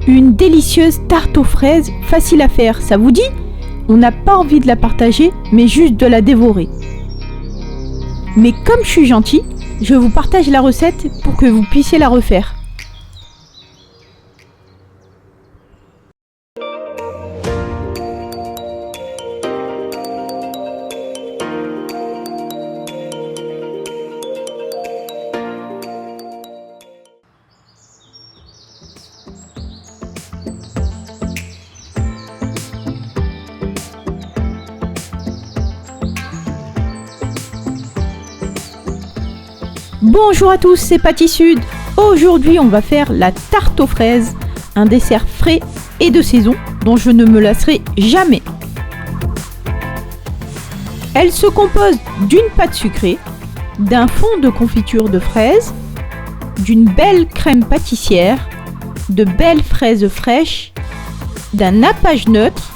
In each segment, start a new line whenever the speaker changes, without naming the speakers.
Une délicieuse tarte aux fraises, facile à faire, ça vous dit? On n'a pas envie de la partager, mais juste de la dévorer. Mais comme je suis gentil, je vous partage la recette pour que vous puissiez la refaire. Bonjour à tous, c'est Patty Sud. Aujourd'hui, on va faire la tarte aux fraises, un dessert frais et de saison dont je ne me lasserai jamais. Elle se compose d'une pâte sucrée, d'un fond de confiture de fraises, d'une belle crème pâtissière, de belles fraises fraîches, d'un nappage neutre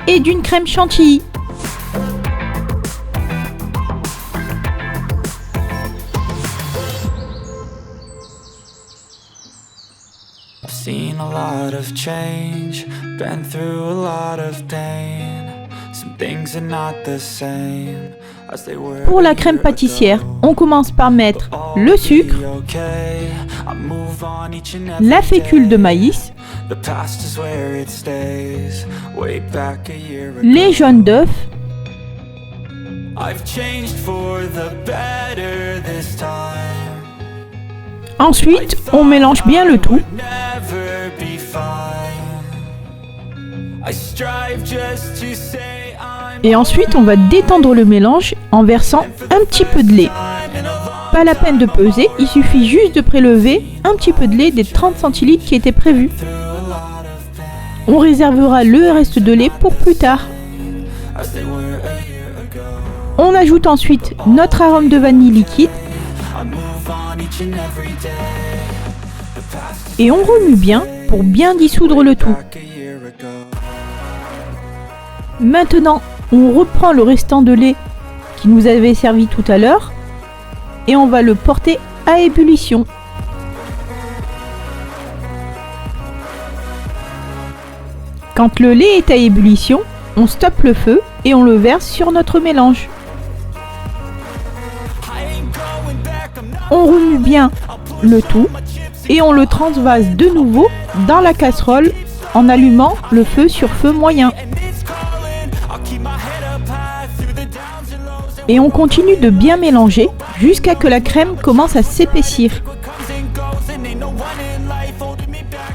et d'une crème chantilly.
Seen a lot of change, been through a lot of pain. Some things are not the same as they were.
Pour la crème pâtissière, on commence par mettre le sucre, la fécule de maïs, les jaunes d'œufs, ensuite on mélange bien le tout. Et ensuite on va détendre le mélange en versant un petit peu de lait. Pas la peine de peser, il suffit juste de prélever un petit peu de lait des 30 centilitres qui étaient prévus. On réservera le reste de lait pour plus tard. On ajoute ensuite notre arôme de vanille liquide. Et on remue bien pour bien dissoudre le tout. Maintenant, on reprend le restant de lait qui nous avait servi tout à l'heure et on va le porter à ébullition. Quand le lait est à ébullition, on stoppe le feu et on le verse sur notre mélange. On remue bien le tout et on le transvase de nouveau dans la casserole en allumant le feu sur feu moyen. Et on continue de bien mélanger jusqu'à que la crème commence à s'épaissir.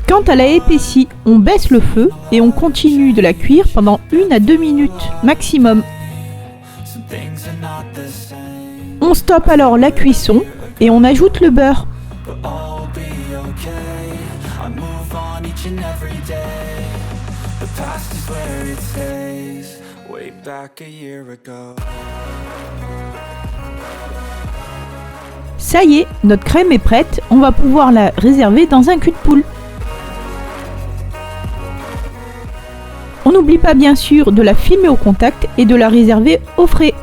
Quand elle a épaissi, on baisse le feu et on continue de la cuire pendant 1 à 2 minutes maximum. On stoppe alors la cuisson et on ajoute le beurre. Ça y est, notre crème est prête, on va pouvoir la réserver dans un cul de poule. On n'oublie pas bien sûr de la filmer au contact et de la réserver au frais.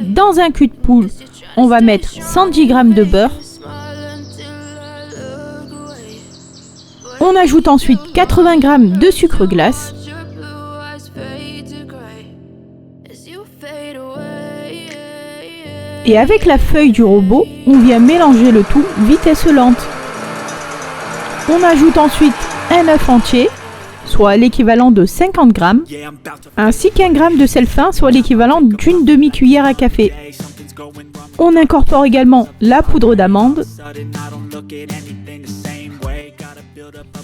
Dans un cul de poule, on va mettre 110 g de beurre. On ajoute ensuite 80 g de sucre glace. Et avec la feuille du robot, on vient mélanger le tout vitesse lente. On ajoute ensuite un œuf entier, soit l'équivalent de 50 g, ainsi qu'un gramme de sel fin, soit l'équivalent d'une demi-cuillère à café. On incorpore également la poudre d'amande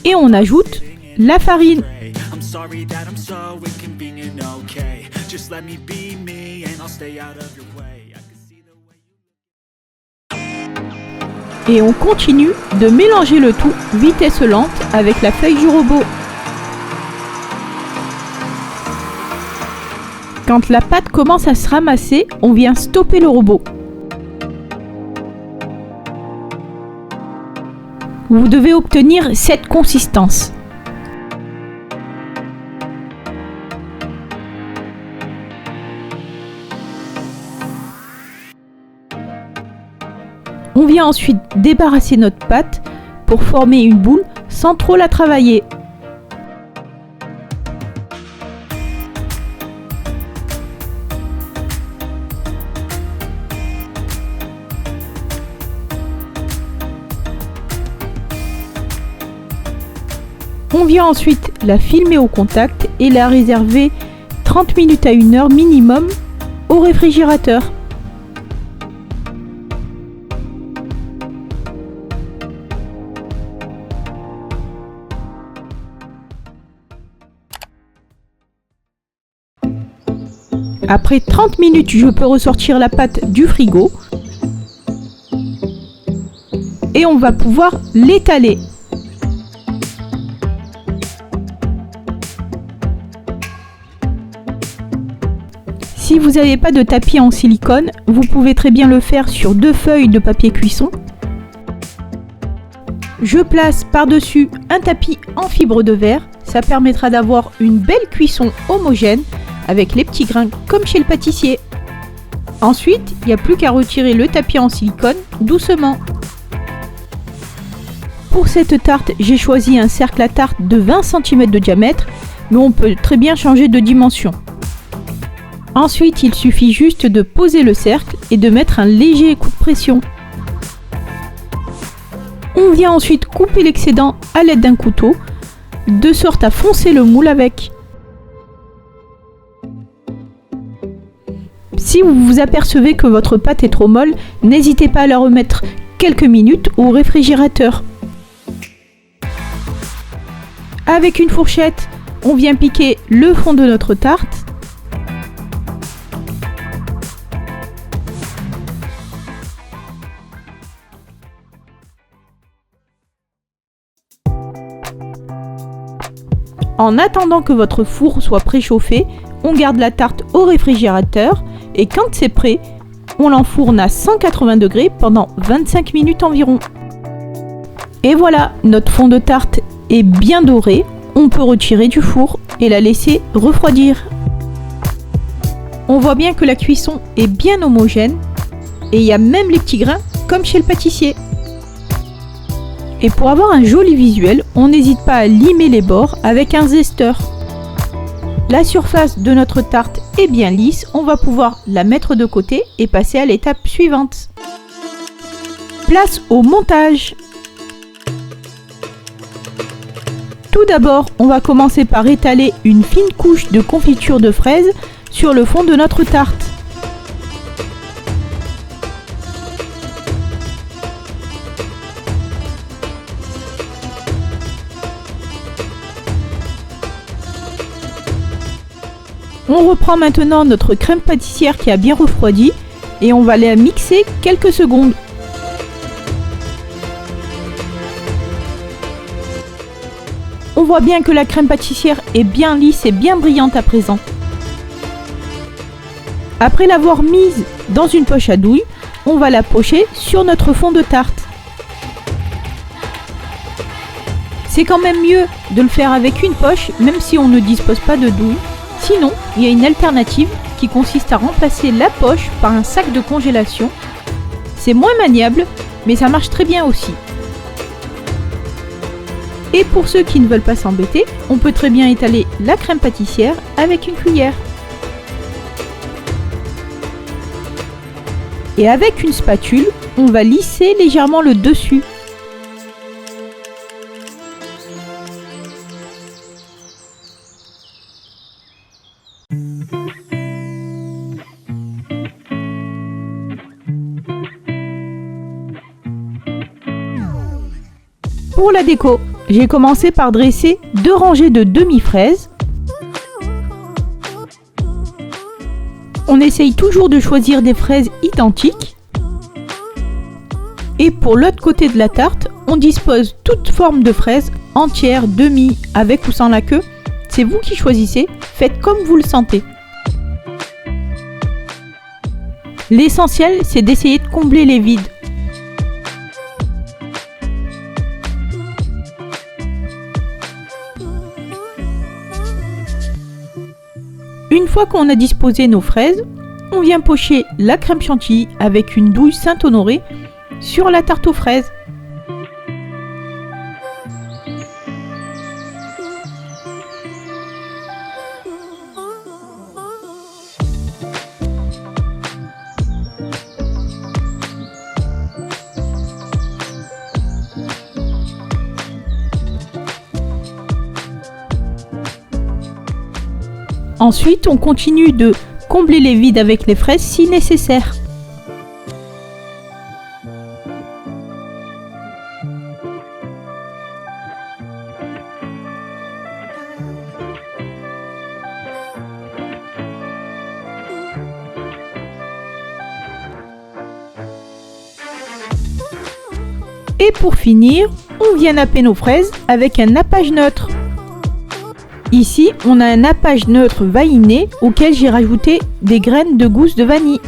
et on ajoute la farine. Et on continue de mélanger le tout vitesse lente avec la feuille du robot. Quand la pâte commence à se ramasser, on vient stopper le robot. Vous devez obtenir cette consistance. On vient ensuite débarrasser notre pâte pour former une boule sans trop la travailler. On vient ensuite la filmer au contact et la réserver 30 minutes à 1 heure minimum au réfrigérateur. Après 30 minutes, je peux ressortir la pâte du frigo et on va pouvoir l'étaler. Si vous n'avez pas de tapis en silicone, vous pouvez très bien le faire sur 2 feuilles de papier cuisson. Je place par-dessus un tapis en fibre de verre, ça permettra d'avoir une belle cuisson homogène avec les petits grains comme chez le pâtissier. Ensuite, il n'y a plus qu'à retirer le tapis en silicone doucement. Pour cette tarte, j'ai choisi un cercle à tarte de 20 cm de diamètre, mais on peut très bien changer de dimension. Ensuite, il suffit juste de poser le cercle et de mettre un léger coup de pression. On vient ensuite couper l'excédent à l'aide d'un couteau, de sorte à foncer le moule avec. Si vous vous apercevez que votre pâte est trop molle, n'hésitez pas à la remettre quelques minutes au réfrigérateur. Avec une fourchette, on vient piquer le fond de notre tarte. En attendant que votre four soit préchauffé, on garde la tarte au réfrigérateur et quand c'est prêt, on l'enfourne à 180 degrés pendant 25 minutes environ. Et voilà, notre fond de tarte est bien doré, on peut retirer du four et la laisser refroidir. On voit bien que la cuisson est bien homogène et il y a même les petits grains comme chez le pâtissier. Et pour avoir un joli visuel, on n'hésite pas à limer les bords avec un zesteur. La surface de notre tarte est bien lisse, on va pouvoir la mettre de côté et passer à l'étape suivante. Place au montage. Tout d'abord, on va commencer par étaler une fine couche de confiture de fraises sur le fond de notre tarte. On reprend maintenant notre crème pâtissière qui a bien refroidi et on va la mixer quelques secondes. On voit bien que la crème pâtissière est bien lisse et bien brillante à présent. Après l'avoir mise dans une poche à douille, on va la pocher sur notre fond de tarte. C'est quand même mieux de le faire avec une poche, même si on ne dispose pas de douille. Sinon, il y a une alternative qui consiste à remplacer la poche par un sac de congélation. C'est moins maniable, mais ça marche très bien aussi. Et pour ceux qui ne veulent pas s'embêter, on peut très bien étaler la crème pâtissière avec une cuillère. Et avec une spatule, on va lisser légèrement le dessus. Pour la déco, j'ai commencé par dresser 2 rangées de demi-fraises. On essaye toujours de choisir des fraises identiques. Et pour l'autre côté de la tarte, on dispose toute forme de fraises, entières, demi, avec ou sans la queue. C'est vous qui choisissez, faites comme vous le sentez. L'essentiel, c'est d'essayer de combler les vides. Une fois qu'on a disposé nos fraises, on vient pocher la crème chantilly avec une douille Saint-Honoré sur la tarte aux fraises. Ensuite, on continue de combler les vides avec les fraises si nécessaire. Et pour finir, on vient napper nos fraises avec un nappage neutre. Ici, on a un nappage neutre valiné auquel j'ai rajouté des graines de gousse de vanille.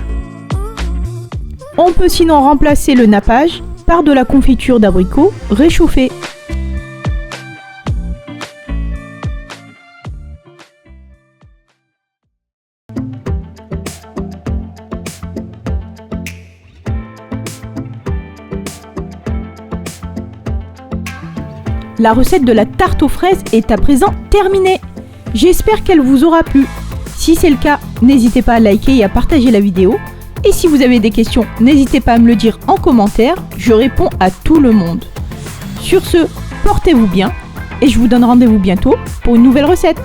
On peut sinon remplacer le nappage par de la confiture d'abricot réchauffée. La recette de la tarte aux fraises est à présent terminée. J'espère qu'elle vous aura plu. Si c'est le cas, n'hésitez pas à liker et à partager la vidéo. Et si vous avez des questions, n'hésitez pas à me le dire en commentaire. Je réponds à tout le monde. Sur ce, portez-vous bien et je vous donne rendez-vous bientôt pour une nouvelle recette.